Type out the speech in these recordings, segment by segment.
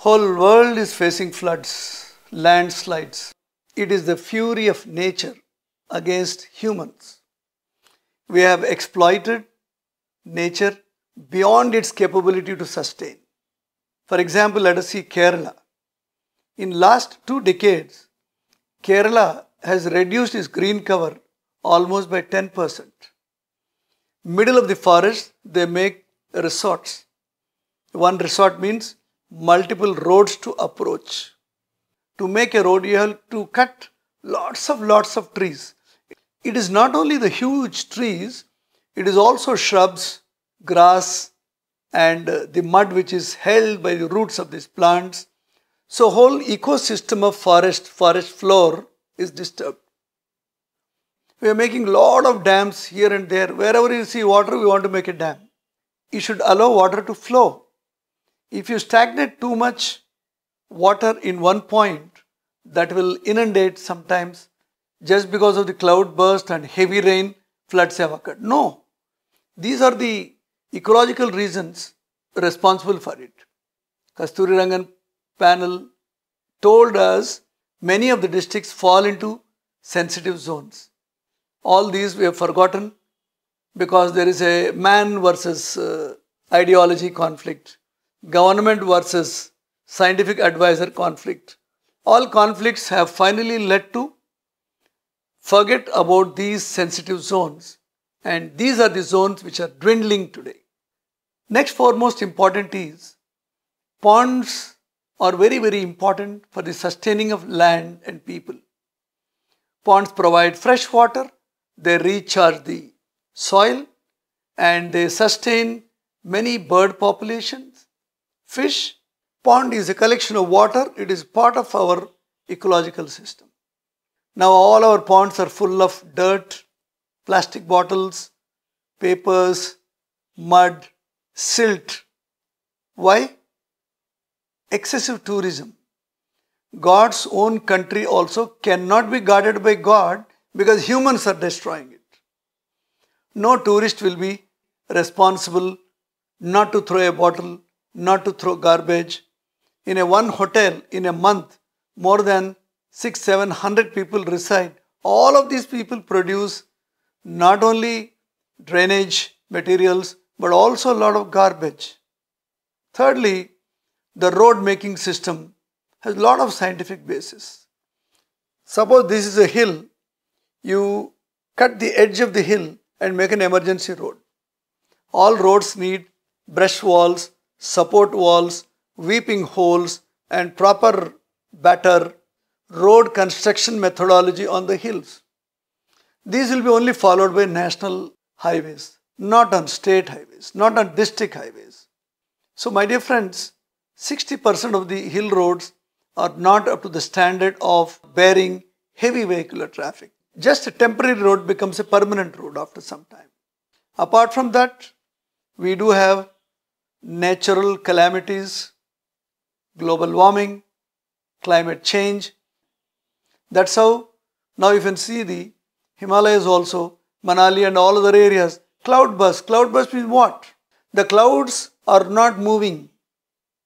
Whole world is facing floods, landslides. It is the fury of nature against humans. We have exploited nature beyond its capability to sustain. For example, let us see Kerala. In last 2 decades, Kerala has reduced its green cover almost by 10%. Middle of the forest, they make resorts. One resort means multiple roads to approach. To make a road, you have to cut lots of trees. It is not only the huge trees, it is also shrubs, grass, and the mud which is held by the roots of these plants. So whole ecosystem of forest floor is disturbed. We are making lot of dams here and there. Wherever you see water, we want to make a dam. You should allow water to flow. If you stagnate too much water in one point, that will inundate sometimes just because of the cloud burst and heavy rain, floods have occurred. No, these are the ecological reasons responsible for it. Kasturi Rangan panel told us many of the districts fall into sensitive zones. All these we have forgotten because there is a man versus ideology conflict, government versus scientific advisor conflict. All conflicts have finally led to forget about these sensitive zones, and these are the zones which are dwindling today. Next foremost important is ponds are very important for the sustaining of land and people. Ponds provide fresh water, they recharge the soil, and they sustain many bird populations, fish. Pond is a collection of water. It is part of our ecological system. Now all our ponds are full of dirt, plastic bottles, papers, mud, silt. Why? Excessive tourism. God's own country also cannot be guarded by God because humans are destroying it. No tourist will be responsible not to throw a bottle, not to throw garbage. In a one hotel, in a month, more than 600-700 people reside. All of these people produce not only drainage materials, but also a lot of garbage. Thirdly, the road making system has a lot of scientific basis. Suppose this is a hill, you cut the edge of the hill and make an emergency road. All roads need brush walls, support walls, weeping holes, and proper batter road construction methodology on the hills. These will be only followed by national highways, not on state highways, not on district highways. So my dear friends, 60% of the hill roads are not up to the standard of bearing heavy vehicular traffic. Just a temporary road becomes a permanent road after some time. Apart from that, we do have natural calamities, global warming, climate change. That's how now you can see the Himalayas also, Manali and all other areas. Cloud burst. Cloud burst means what? The clouds are not moving.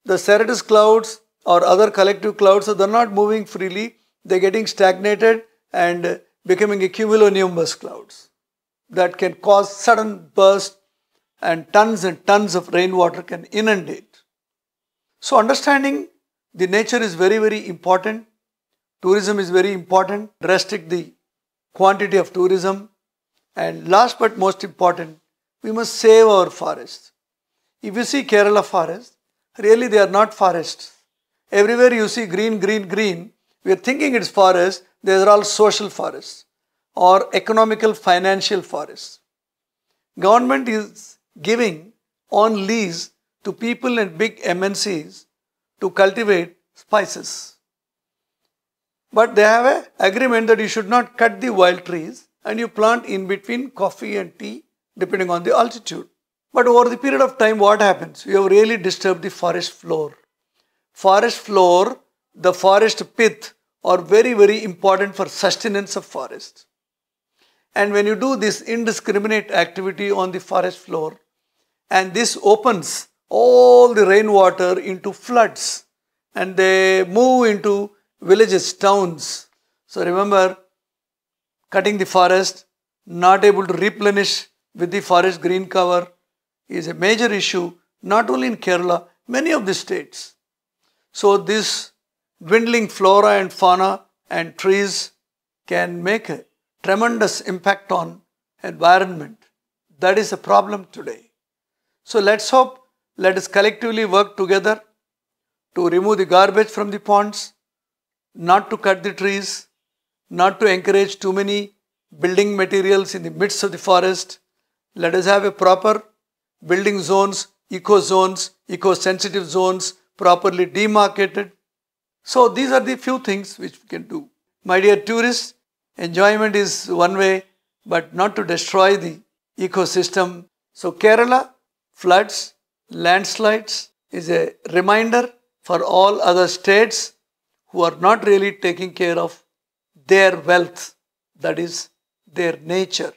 The cirrus clouds or other collective clouds, they're not moving freely. They're getting stagnated and becoming a cumulonimbus clouds that can cause sudden burst and tons of rainwater can inundate. So understanding the nature is very important. Tourism is very important. Restrict the quantity of tourism. And last but most important, we must save our forests. If you see Kerala forest, really they are not forests. Everywhere you see green. We are thinking it's forest. These are all social forests or economical financial forests. Government is giving on lease to people and big MNCs to cultivate spices. But they have an agreement that you should not cut the wild trees and you plant in between coffee and tea depending on the altitude. But over the period of time, what happens? You have really disturbed the forest floor. Forest floor, the forest pith are very important for sustenance of forest. And when you do this indiscriminate activity on the forest floor, and this opens all the rainwater into floods, and they move into villages, towns. So remember, cutting the forest, not able to replenish with the forest green cover is a major issue, not only in Kerala, many of the states. So this dwindling flora and fauna and trees can make a tremendous impact on environment. That is a problem today. So let's hope, let us collectively work together to remove the garbage from the ponds, not to cut the trees, not to encourage too many building materials in the midst of the forest. Let us have a proper building zones, eco-sensitive zones, properly demarcated. So these are the few things which we can do. My dear tourists, enjoyment is one way, but not to destroy the ecosystem. So Kerala, floods, landslides is a reminder for all other states who are not really taking care of their wealth, that is their nature.